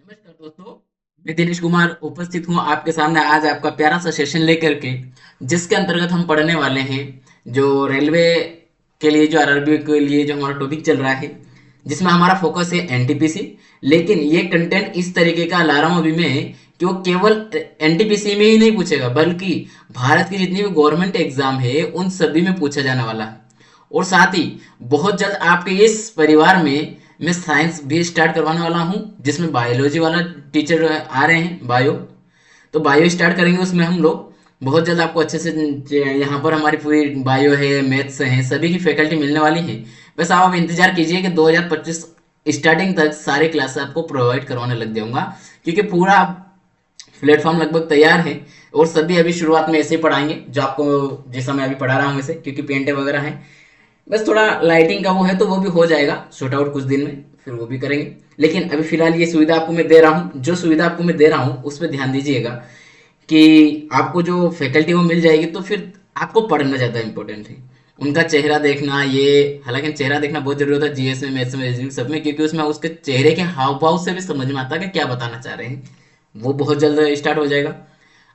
नमस्कार दोस्तों। मैं दिनेश कुमार उपस्थित हूँ आपके सामने आज आपका प्यारा सा सेशन लेकर के, जिसके अंतर्गत हम पढ़ने वाले हैं जो रेलवे के लिए, जो आरआरबी के लिए जो हमारा टॉपिक चल रहा है, जिसमें हमारा फोकस है एनटीपीसी। लेकिन ये कंटेंट इस तरीके का ला रहा हूँ अभी मैं कि वो केवल एनटीपीसी में ही नहीं पूछेगा, बल्कि भारत की जितनी भी गवर्नमेंट एग्जाम है उन सभी में पूछा जाने वाला है। और साथ ही बहुत जल्द आपके इस परिवार में मैं साइंस भी स्टार्ट करवाने वाला हूँ, जिसमें बायोलॉजी वाला टीचर आ रहे हैं, बायो। तो बायो स्टार्ट करेंगे उसमें हम लोग बहुत जल्द आपको अच्छे से। यहाँ पर हमारी पूरी बायो है, मैथ्स है, सभी की फैकल्टी मिलने वाली है। बस आप इंतजार कीजिए कि 2025 स्टार्टिंग तक सारे क्लास आपको प्रोवाइड करवाने लग जाऊंगा, क्योंकि पूरा प्लेटफॉर्म लगभग तैयार है। और सभी अभी शुरुआत में ऐसे ही पढ़ाएंगे जो आपको, जैसा मैं अभी पढ़ा रहा हूँ वैसे, क्योंकि पेंटे वगैरह हैं। बस थोड़ा लाइटिंग का वो है तो वो भी हो जाएगा शॉर्ट आउट कुछ दिन में, फिर वो भी करेंगे। लेकिन अभी फिलहाल ये सुविधा आपको मैं दे रहा हूँ, जो सुविधा आपको मैं दे रहा हूँ उस पर ध्यान दीजिएगा कि आपको जो फैकल्टी वो मिल जाएगी, तो फिर आपको पढ़ना ज़्यादा इंपॉर्टेंट है। उनका चेहरा देखना, ये हालांकि चेहरा देखना बहुत जरूरी होता है जीएस में, मैथ्स में, रीजनिंग सब में, क्योंकि उसमें उसके चेहरे के हाव भाव से भी समझ में आता है कि क्या बताना चाह रहे हैं। वो बहुत जल्द स्टार्ट हो जाएगा।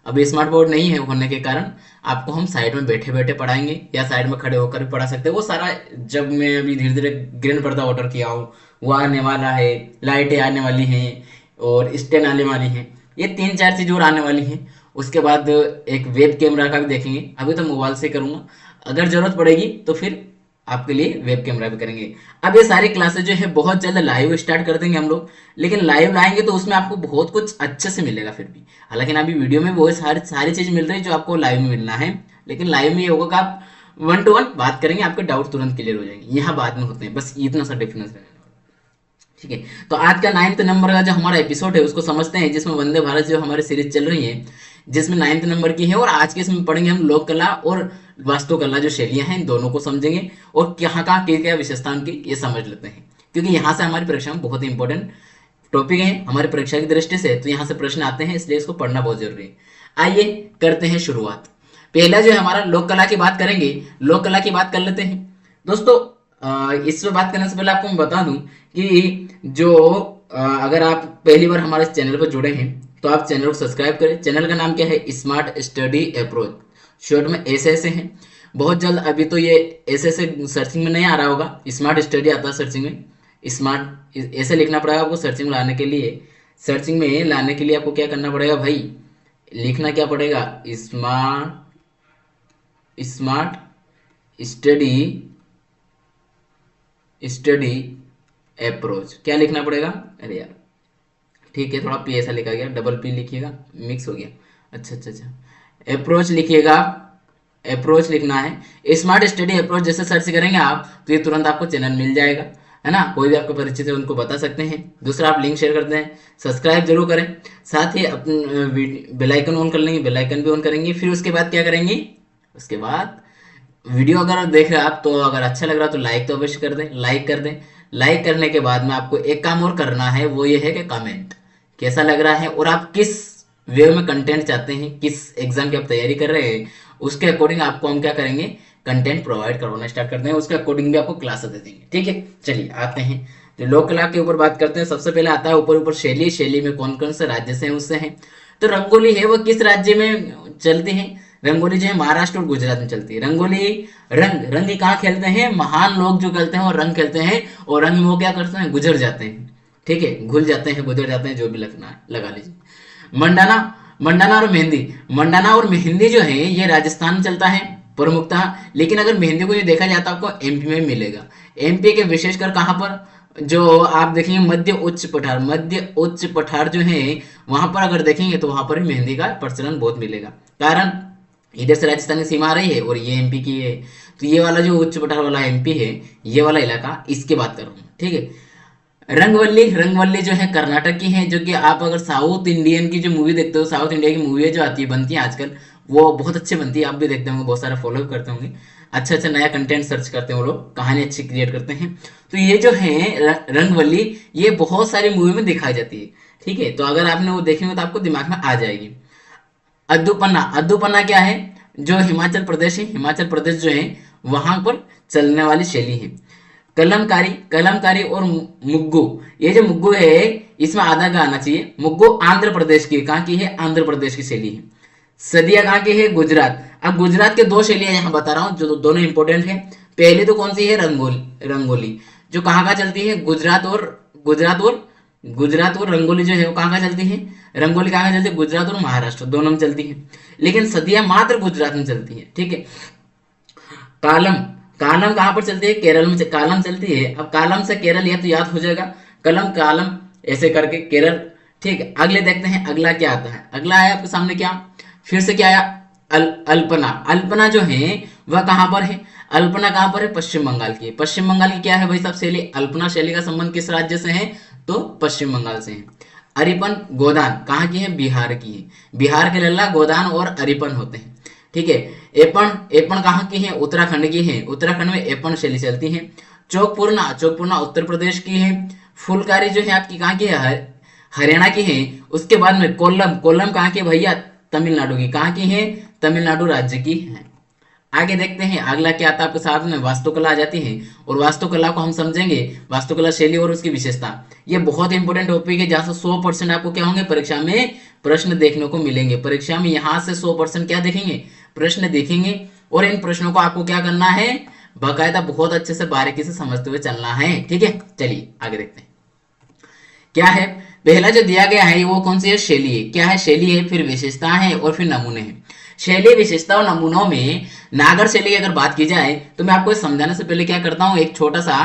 अभी स्मार्ट बोर्ड नहीं है होने के कारण आपको हम साइड में बैठे बैठे पढ़ाएंगे, या साइड में खड़े होकर भी पढ़ा सकते हैं। वो सारा जब मैं अभी धीरे धीरे ग्रीन पर्दा ऑर्डर किया हूँ, वो आने वाला है, लाइटें आने वाली हैं और स्टैंड आने वाली हैं, ये तीन चार चीज़ और आने वाली हैं। उसके बाद एक वेब कैमरा का भी देखेंगे। अभी तो मोबाइल से करूँगा, अगर ज़रूरत पड़ेगी तो फिर आपके लिए वेब कैमरा भी करेंगे। अब ये सारी क्लासेस जो है बहुत जल्द लाइव स्टार्ट कर देंगे हम लोग। लेकिन लाइव लाएंगे तो उसमें आपको बहुत कुछ अच्छे से मिलेगा फिर भी। हालांकि अभी वीडियो में वो सारी सारी चीज मिल रही है जो आपको लाइव में मिलना है। लेकिन लाइव में ये होगा कि आप वन टू वन बात करेंगे, आपके डाउट तुरंत क्लियर हो जाएंगे। यहाँ बाद में होते हैं, बस इतना सा डिफरेंस रहने वाला है। ठीक है, तो आज का 9th नंबर का जो हमारा एपिसोड है उसको समझते हैं, जिसमें वंदे भारत जो हमारी सीरीज चल रही है, जिसमें 9th नंबर की है। और आज के इसमें पढ़ेंगे हम लोक कला और वास्तुकला जो शैलियां हैं, इन दोनों को समझेंगे और कहाँ कहाँ क्या क्या विशेषता उनकी ये समझ लेते हैं, क्योंकि यहाँ से हमारी परीक्षा में बहुत ही इंपॉर्टेंट टॉपिक है हमारी परीक्षा की दृष्टि से। तो यहाँ से प्रश्न आते हैं, इसलिए इसको पढ़ना बहुत जरूरी है। आइए करते हैं शुरुआत। पहला जो है हमारा लोक कला की बात करेंगे। लोक कला की बात कर लेते हैं दोस्तों। इस पर बात करने से पहले आपको मैं बता दूं कि जो अगर आप पहली बार हमारे चैनल पर जुड़े हैं तो आप चैनल को सब्सक्राइब करें। चैनल का नाम क्या है? स्मार्ट स्टडी अप्रोच, शॉर्ट में ऐसे ऐसे हैं। बहुत जल्द, अभी तो ये ऐसे ऐसे सर्चिंग में नहीं आ रहा होगा, स्मार्ट स्टडी आता है सर्चिंग में। स्मार्ट ऐसे लिखना पड़ेगा आपको सर्चिंग में लाने के लिए। सर्चिंग में लाने के लिए आपको क्या करना पड़ेगा भाई? लिखना क्या पड़ेगा? Smart smart study study approach. क्या लिखना पड़ेगा? अरे यार, ठीक है, थोड़ा पी ऐसा लिखा गया, डबल पी लिखिएगा, मिक्स हो गया। अच्छा अच्छा अच्छा, अप्रोच लिखिएगा। अप्रोच लिखना है, स्मार्ट स्टडी अप्रोच। जैसे सर्च करेंगे आप तो ये तुरंत आपको चैनल मिल जाएगा, है ना। कोई भी आपके परिचित है उनको बता सकते हैं। दूसरा, आप लिंक शेयर करते हैं, सब्सक्राइब जरूर करें। साथ ही अपने बेल आइकन ऑन कर लेंगे, बेल आइकन भी ऑन करेंगे। फिर उसके बाद क्या करेंगे? उसके बाद वीडियो अगर देख रहे हैं आप, तो अगर अच्छा लग रहा है तो लाइक तो अवश्य कर दें, लाइक कर दें। लाइक करने के बाद में आपको एक काम और करना है, वो ये है कि कमेंट कैसा लग रहा है और आप किस वे में कंटेंट चाहते हैं, किस एग्जाम की आप तैयारी कर रहे हैं, उसके अकॉर्डिंग आपको हम क्या करेंगे, कंटेंट प्रोवाइड करवाना स्टार्ट कर देंगे। उसके अकॉर्डिंग भी आपको क्लास दे देंगे। ठीक है, चलिए आते हैं जो लोक कला के ऊपर बात करते हैं। सबसे पहले आता है ऊपर ऊपर शैली। शैली में कौन कौन से राज्य से हैं उससे हैं। तो रंगोली है वो किस राज्य में चलती है? रंगोली जो है महाराष्ट्र और गुजरात में चलती है। रंगोली, रंग रंग कहाँ खेलते हैं? महान लोग जो खेलते हैं और रंग खेलते हैं, और रंग में वो क्या करते हैं? गुजर जाते हैं। ठीक है, घुल जाते हैं, गुजर जाते हैं, जो भी लगना है लगा लीजिए। मंडाना, मंडाना और मेहंदी। मंडाना और मेहंदी जो है ये राजस्थान में चलता है प्रमुखतः। लेकिन अगर मेहंदी को जो देखा जाता है आपको एमपी में मिलेगा। एमपी के विशेषकर कहाँ पर? जो आप देखेंगे मध्य उच्च पठार, मध्य उच्च पठार जो है वहां पर अगर देखेंगे तो वहां पर भी मेहंदी का प्रचलन बहुत मिलेगा। कारण इधर से राजस्थान की सीमा आ रही है और ये एमपी की है। तो ये वाला जो उच्च पठार वाला एमपी है, ये वाला इलाका, इसकी बात कर रहा हूँ। ठीक है। रंगवल्ली, रंगवल्ली जो है कर्नाटक की है। जो कि आप अगर साउथ इंडियन की जो मूवी देखते हो, साउथ इंडिया की मूवी जो आती है, बनती है आजकल, वो बहुत अच्छी बनती है। आप भी देखते होंगे, बहुत सारे फॉलो करते होंगे, अच्छा अच्छा नया कंटेंट सर्च करते हैं वो लोग, कहानी अच्छी क्रिएट करते हैं। तो ये जो है रंगवल्ली, ये बहुत सारी मूवी में दिखाई जाती है। ठीक है, तो अगर आपने वो देखी हो तो आपको दिमाग में आ जाएगी। अद्दूपन्ना, अद्दूपन्ना क्या है? जो हिमाचल प्रदेश है, हिमाचल प्रदेश जो है वहां पर चलने वाली शैली है। कलमकारी, कलमकारी और मुग्गू। ये जो मुग्गू है इसमें आधा का आना चाहिए। मुग्गू आंध्र प्रदेश की, कहाँ की है? आंध्र प्रदेश की शैली है। सदिया कहाँ की है? गुजरात। अब गुजरात के दो शैलियां यहाँ बता रहा हूँ जो दोनों इंपॉर्टेंट है। पहली तो कौन सी है? रंगोली। रंगोली जो कहाँ का चलती है? गुजरात और गुजरात और रंगोली जो है वो कहाँ का चलती है? रंगोली कहाँ का चलती है? गुजरात और महाराष्ट्र दोनों में चलती है। लेकिन सदिया मात्र गुजरात में चलती है, ठीक है। कालम, कालम कहाँ पर चलती है? केरल में कालम चलती है। अब कालम से केरल या तो याद हो जाएगा, कलम कालम ऐसे करके केरल, ठीक है। अगले देखते हैं अगला क्या आता है। अगला आया आपके सामने क्या? फिर से क्या आया? अल्पना। अल्पना जो है वह कहाँ पर है? अल्पना कहाँ पर है? पश्चिम बंगाल की है। पश्चिम बंगाल की क्या है भाई साहब शैली? अल्पना शैली का संबंध किस राज्य से है? तो पश्चिम बंगाल से है। अरिपन गोदान कहाँ की है? बिहार की है। बिहार के लल्ला गोदान और अरिपन होते हैं, ठीक है। एपन, एपन कहाँ की है? उत्तराखंड की है। उत्तराखंड में एपन शैली चलती है। चौकपूर्णा, चौकपूर्णा उत्तर प्रदेश की है। फुलकारी जो है आपकी कहाँ की है? हरियाणा की है। उसके बाद में कोल्लम, कोल्लम कहाँ की है भैया? तमिलनाडु की। कहाँ की है? तमिलनाडु राज्य की है। आगे देखते हैं अगला क्या आता है आपके साथ में। वास्तुकला आ जाती है और वास्तुकला को हम समझेंगे, वास्तुकला शैली और उसकी विशेषता। ये बहुत इंपॉर्टेंट टॉपिक है जहां से 100% आपको क्या होंगे परीक्षा में प्रश्न देखने को मिलेंगे। परीक्षा में यहाँ से 100% क्या देखेंगे? प्रश्न देखेंगे। और इन प्रश्नों को आपको क्या करना है? बाकायदा बहुत अच्छे से बारीकी से समझते हुए चलना है, ठीक है। चलिए आगे देखते हैं क्या है। पहला जो दिया गया है वो कौन सी है? शैली है। क्या है? शैली है, फिर विशेषता है और फिर नमूने हैं। शैली, विशेषता और नमूनों में नागर शैली की अगर बात की जाए तो मैं आपको समझाने से पहले क्या करता हूँ, एक छोटा सा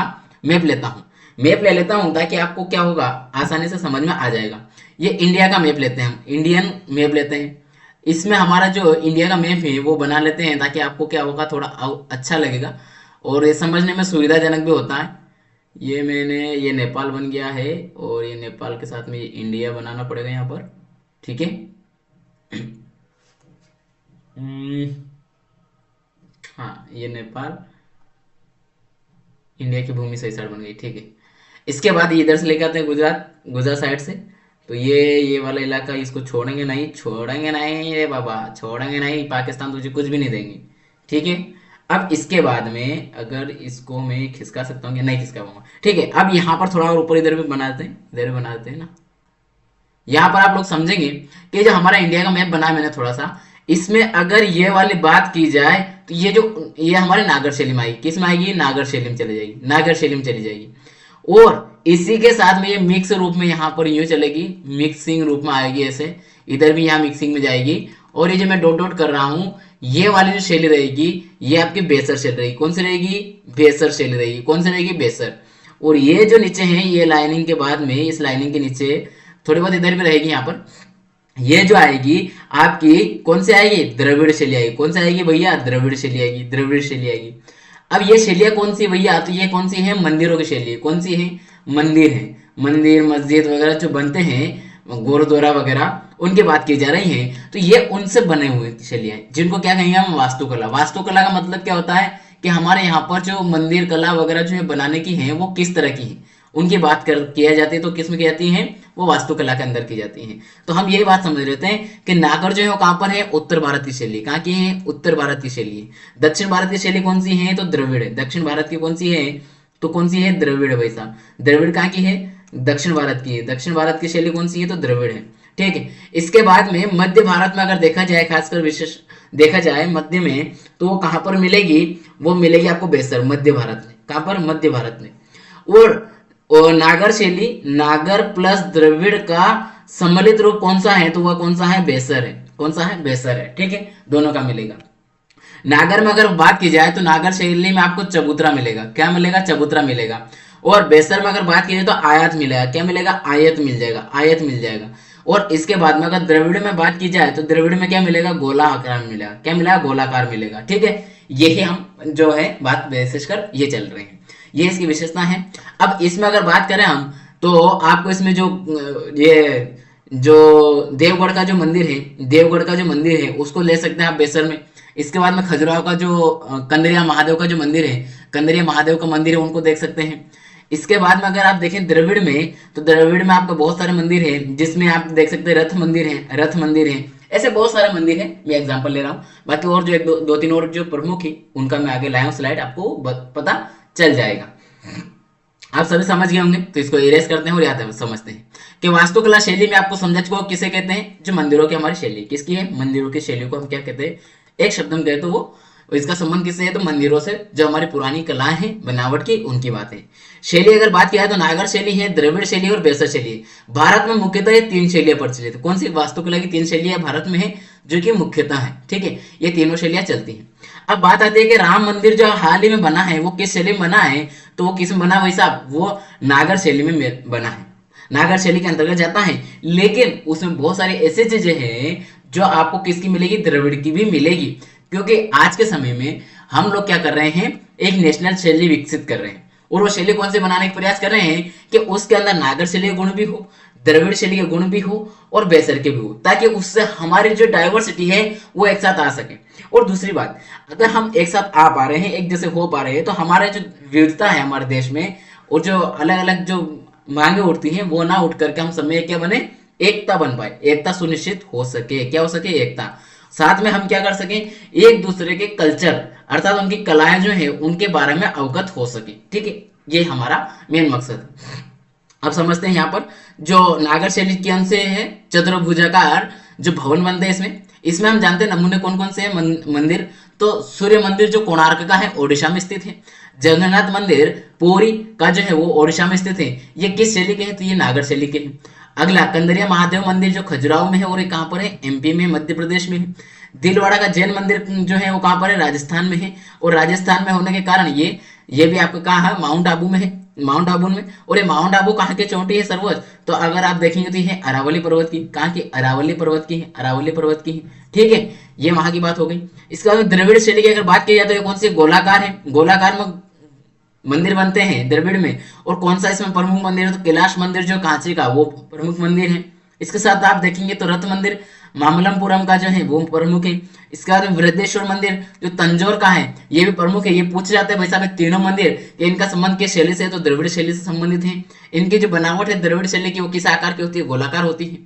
मैप लेता हूँ। मैप ले लेता हूँ ताकि आपको क्या होगा, आसानी से समझ में आ जाएगा। ये इंडिया का मैप लेते हैं हम, इंडियन मैप लेते हैं। इसमें हमारा जो इंडिया का मैप है वो बना लेते हैं ताकि आपको क्या होगा, थोड़ा अच्छा लगेगा और ये समझने में सुविधाजनक भी होता है। ये नेपाल बन गया है और ये नेपाल के साथ में ये इंडिया बनाना पड़ेगा यहाँ पर, ठीक है। हम्म, हाँ ये नेपाल, इंडिया की भूमि सही साइड बन गई, ठीक है। इसके बाद ये इधर से लेके आते हैं गुजरात, गुजरात साइड से। तो ये वाला इलाका इसको छोड़ेंगे नहीं, छोड़ेंगे नहीं रे बाबा, छोड़ेंगे नहीं। पाकिस्तान तुझे कुछ भी नहीं देंगे, ठीक है। अब इसके बाद में अगर इसको मैं खिसका सकता हूँ या नहीं खिसका पाऊंगा, ठीक है। अब यहाँ पर थोड़ा और ऊपर इधर भी बना देते हैं, इधर भी बना देते हैं ना। यहाँ पर आप लोग समझेंगे कि जो हमारा इंडिया का मैप बना है मैंने थोड़ा सा, इसमें अगर ये वाली बात की जाए तो ये हमारे नागर शैली में आएगी। किस में आएगी? नागर शैली में चली जाएगी, नागर शैली में चली जाएगी। और इसी के साथ में ये मिक्स रूप में यहाँ पर यूं चलेगी, मिक्सिंग रूप में आएगी ऐसे। इधर भी यहाँ मिक्सिंग में जाएगी। और ये जो मैं डॉट डॉट कर रहा हूँ, ये वाली जो शैली रहेगी ये आपकी बेसर शैली रहेगी। कौन सी रहेगी? बेसर शैली रहेगी। कौन सी रहेगी? बेसर। और ये जो नीचे है, ये लाइनिंग के बाद में, इस लाइनिंग के नीचे थोड़ी बहुत इधर भी रहेगी। यहाँ पर ये जो आएगी आपकी कौन सी आएगी? द्रविड़ शैली आएगी। कौन सी आएगी भैया? द्रविड़ शैली आएगी, द्रविड़ शैली आएगी। अब ये शैलियाँ कौन सी भैया? तो ये कौन सी है? मंदिरों की शैली। कौन सी है? मंदिर है। मंदिर मस्जिद वगैरह जो बनते हैं, गुरुद्वारा वगैरह, उनकी बात की जा रही है। तो ये उनसे बने हुए शैलियाँ हैं जिनको क्या कहेंगे हम? वास्तुकला। वास्तुकला का मतलब क्या होता है कि हमारे यहाँ पर जो मंदिर कला वगैरह जो है बनाने की है वो किस तरह की है, उनकी बात कर किया जाती है। तो किस में की जाती है? वो वास्तुकला के अंदर की जाती है। तो हम यही बात समझ लेते हैं कि नागर जो है वो कहाँ पर है? उत्तर भारत की शैली। कहाँ की है? उत्तर भारत की शैली है। दक्षिण भारत की शैली कौन सी है? तो द्रविड़ है। दक्षिण भारत की कौन सी है? तो कौन सी है? द्रविड़ है भाई साहब। द्रविड़ कहाँ की है? दक्षिण भारत की है। दक्षिण भारत की शैली कौन सी है? तो द्रविड़ है, ठीक है। इसके बाद में मध्य भारत में अगर देखा जाए, खासकर विशेष देखा जाए मध्य में, तो वो कहाँ पर मिलेगी? वो मिलेगी आपको बेसर, मध्य भारत में। कहाँ पर? मध्य भारत में। और नागर शैली, नागर प्लस द्रविड़ का सम्मिलित रूप कौन सा है? तो वह कौन सा है? बेसर है। कौन सा है? बेसर है, ठीक है। दोनों का मिलेगा। नागर में अगर बात की जाए तो नागर शैली में आपको चबूतरा मिलेगा। क्या मिलेगा? चबूतरा मिलेगा। और बेसर में अगर बात की जाए तो आयत मिलेगा। क्या मिलेगा? आयत मिल जाएगा, आयत मिल जाएगा। और इसके बाद में अगर द्रविड़ में बात की जाए तो द्रविड़ में क्या मिलेगा? गोलाकार मिलेगा। क्या मिलेगा? गोलाकार मिलेगा, ठीक है। यही हम जो है बात विशेषकर ये चल रहे हैं, ये इसकी विशेषता है। अब इसमें अगर बात करें हम तो आपको इसमें जो ये जो देवगढ़ का जो मंदिर है, देवगढ़ का जो मंदिर है उसको ले सकते हैं आप बेसर में। इसके बाद में खजुराहो का जो कंदरिया महादेव का जो मंदिर है, कंदरिया महादेव का मंदिर है, उनको देख सकते हैं। इसके बाद में अगर आप देखें द्रविड़ में, तो द्रविड़ में आपको बहुत सारे मंदिर है जिसमें आप देख सकते हैं रथ मंदिर है, रथ मंदिर है। ऐसे बहुत सारे मंदिर है, मैं एग्जांपल ले रहा हूँ। बाकी और जो एक दो तीन और जो प्रमुख है उनका मैं आगे लाया हूँ स्लाइड, आपको पता चल जाएगा। आप सभी समझ गए होंगे, तो इसको इरेज करते हैं और यहाँ तक समझते हैं कि वास्तुकला शैली में आपको समझ को किसे कहते हैं, जो मंदिरों की हमारी शैली किसकी है, मंदिरों की शैली को हम क्या कहते हैं, एक शब्द में कहे तो वो इसका संबंध किससे है, तो मंदिरों से, जो हमारी पुरानी कलाएं हैं बनावट की, उनकी बात है। शैली अगर बात किया है तो नागर शैली है, द्रविड़ शैली और बेसर शैली है। भारत में मुख्यतः ये तीन शैलियां प्रचलित है। कौन सी वास्तुकला की तीन शैलियां भारत में है जो कि मुख्यतः है, ठीक है, ये तीनों शैलियां चलती हैं। अब बात आती है कि राम मंदिर जो हाल ही में बना है वो किस शैली में बना है, तो वो किस में बना, वैसा वो नागर शैली में बना है, नागर शैली के अंतर्गत जाता है। लेकिन उसमें बहुत सारी ऐसी चीजें हैं जो आपको किसकी मिलेगी, द्रविड़ की भी मिलेगी, क्योंकि आज के समय में हम लोग क्या कर रहे हैं, एक नेशनल शैली विकसित कर रहे हैं, और वो शैली कौन से बनाने का प्रयास कर रहे हैं कि उसके अंदर नागर शैली के गुण भी हो, द्रविड़ शैली के गुण भी हो और बेसर के भी हो, ताकि उससे हमारी जो डाइवर्सिटी है वो एक साथ आ सके। और दूसरी बात, अगर हम एक साथ आ पा रहे हैं, एक जैसे हो पा रहे हैं, तो हमारे जो विविधता है हमारे देश में, और जो अलग अलग जो मांगे उठती हैं वो ना उठ करके हम सब में क्या बने, एकता बन पाए, एकता सुनिश्चित हो सके, क्या हो सके, एकता। साथ में हम क्या कर सके, एक दूसरे के कल्चर अर्थात उनकी कलाएं जो है उनके बारे में अवगत हो सके, ठीक है, ये हमारा मेन मकसद है। अब समझते हैं यहाँ पर जो नागर शैली के अंश है, चतुर्भुजाकार जो भवन बनते हैं इसमें, इसमें हम जानते हैं नमूने कौन कौन से हैं, मंदिर, तो सूर्य मंदिर जो कोणार्क का है ओडिशा में स्थित है, जगन्नाथ मंदिर पुरी का जो है वो ओडिशा में स्थित है, ये किस शैली के हैं, तो ये नागर शैली के हैं। अगला कंदरिया महादेव मंदिर जो खजुराहो में है, और ये कहाँ पर है, एमपी में, मध्य प्रदेश में है। दिलवाड़ा का जैन मंदिर जो है वो कहाँ पर है, राजस्थान में है, और राजस्थान में होने के कारण ये भी आपको कहाँ है, माउंट आबू में है, माउंट आबू में। और ये माउंट आबू कहाँ की चोटी है सर्वोच्च, तो अगर आप देखेंगे तो ये अरावली पर्वत की, कहाँ की, अरावली पर्वत की है, अरावली पर्वत की है, ठीक है, ये वहां की बात हो गई। इसके बाद द्रविड़ शैली की अगर बात की जाए तो ये कौन सी, गोलाकार है, गोलाकार में मंदिर बनते हैं द्रविड़ में। और कौन सा इसमें प्रमुख मंदिर है, तो कैलाश मंदिर जो कांची का वो प्रमुख मंदिर है। इसके साथ आप देखेंगे तो रथ मंदिर मामल्लपुरम का जो है वो प्रमुख है। इसके बाद वृद्धेश्वर मंदिर जो तंजौर का है ये भी प्रमुख है। ये पूछ जाते हैं भाई साहब तीनों मंदिर ये इनका संबंध किस शैली से है, तो द्रविड़ शैली से संबंधित है। इनकी जो बनावट है द्रविड़ शैली की वो किस आकार की होती है, गोलाकार होती है,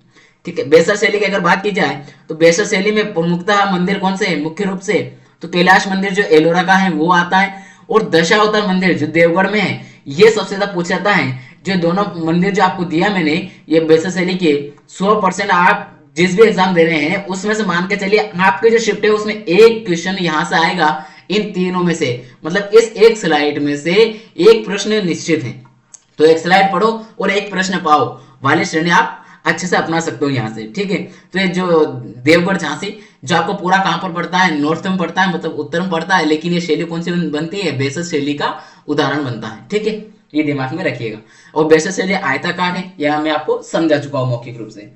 ठीक है। बेसर शैली की अगर बात की जाए तो बेसर शैली में प्रमुखतः मंदिर कौन से है, मुख्य रूप से तो कैलाश मंदिर जो एलोरा का है वो आता है, और दशावतार मंदिर जो देवगढ़ में है ये सबसे ज्यादा पूछा जाता है। जो दोनों मंदिर जो आपको दिया मैंने ये बेसर शैली के 100% आप जिस भी एग्जाम दे रहे हैं उसमें से मान के चलिए आपके जो शिफ्ट है उसमें एक क्वेश्चन यहां से आएगा इन तीनों में से, मतलब इस एक स्लाइड में से एक प्रश्न निश्चित है। तो एक स्लाइड पढ़ो और एक प्रश्न पाओ वाली श्रेणी आप अच्छे से अपना सकते हो यहाँ से, ठीक है। तो ये जो देवगढ़ झांसी जो आपको पूरा कहां पर पड़ता है, नॉर्थ में पड़ता है, मतलब उत्तर में पड़ता है, लेकिन ये शैली कौन सी बनती है, बेसर शैली का उदाहरण बनता है, ठीक है, ये दिमाग में रखिएगा। और बेसर शैली आयताकार है, यह मैं आपको समझा चुका हूं मौखिक रूप से।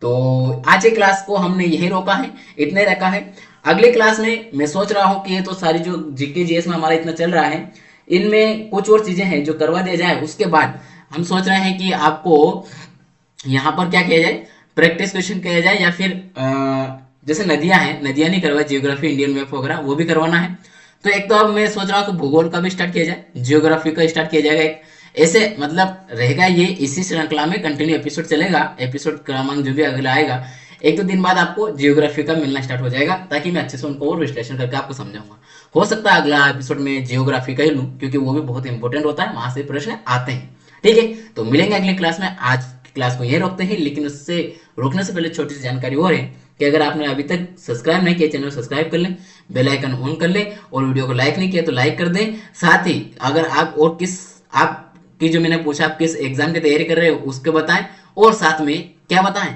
तो आज की क्लास को हमने यही रोका है, इतने रखा है। अगली क्लास में मैं सोच रहा हूँ कि ये तो सारी जो जीके जीएस में हमारा इतना चल रहा है इनमें कुछ और चीजें हैं जो करवा दिया जाए। उसके बाद हम सोच रहे हैं कि आपको यहाँ पर क्या किया जाए, प्रैक्टिस क्वेश्चन किया जाए, या फिर जैसे नदियां हैं, नदियां नहीं करवा, जियोग्राफी इंडियन मैप वगैरह वो भी करवाना है। तो एक तो अब मैं सोच रहा हूँ कि भूगोल का भी स्टार्ट किया जाए, जियोग्राफी का स्टार्ट किया जाएगा एक, ऐसे मतलब रहेगा ये इसी श्रृंखला में कंटिन्यू एपिसोड चलेगा। एपिसोड क्रमांक जो भी अगला आएगा एक दो दिन बाद आपको जियोग्राफी का मिलना स्टार्ट हो जाएगा, ताकि मैं अच्छे से उनको और विश्लेषण करके आपको समझाऊंगा। हो सकता है अगला एपिसोड में जियोग्राफी का ही लूं, क्योंकि वो भी बहुत इंपॉर्टेंट होता है, वहां से प्रश्न आते हैं, ठीक है। तो मिलेंगे अगली क्लास में। आज की क्लास को यही रोकते हैं, लेकिन उससे रोकने से पहले छोटी सी जानकारी और है कि अगर आपने अभी तक सब्सक्राइब नहीं किया चैनल सब्सक्राइब कर लें, बेल आइकन ऑन कर लें, और वीडियो को लाइक नहीं किया तो लाइक कर दें। साथ ही अगर आप और किस आप कि जो मैंने पूछा आप किस एग्जाम की तैयारी कर रहे हो उसके बताएं, और साथ में क्या बताएं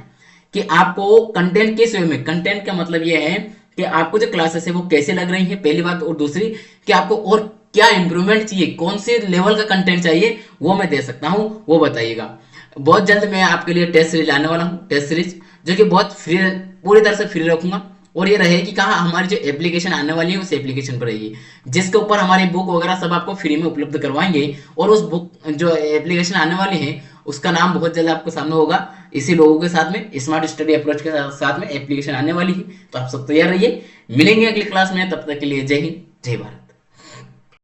कि आपको कंटेंट किस वे में, कंटेंट का मतलब ये है कि आपको जो क्लासेस है वो कैसे लग रही है पहली बात, और दूसरी कि आपको और क्या इंप्रूवमेंट चाहिए, कौन से लेवल का कंटेंट चाहिए वो मैं दे सकता हूं, वो बताइएगा। बहुत जल्द मैं आपके लिए टेस्ट सीरीज लाने वाला हूँ, टेस्ट सीरीज जो कि बहुत फ्री, पूरी तरह से फ्री रखूंगा, और ये रहेगी कहाँ, हमारी जो एप्लीकेशन आने वाली है उस एप्लीकेशन पर रहेगी, जिसके ऊपर हमारी बुक वगैरह सब आपको फ्री में उपलब्ध करवाएंगे। और उस बुक जो एप्लीकेशन आने वाली है उसका नाम बहुत जल्द आपके सामने होगा, इसी लोगों के साथ में, स्मार्ट स्टडी अप्रोच के साथ में एप्लीकेशन आने वाली है। तो आप सब तैयार रहिए, मिलेंगे अगली क्लास में, तब तक के लिए जय हिंद जय भारत।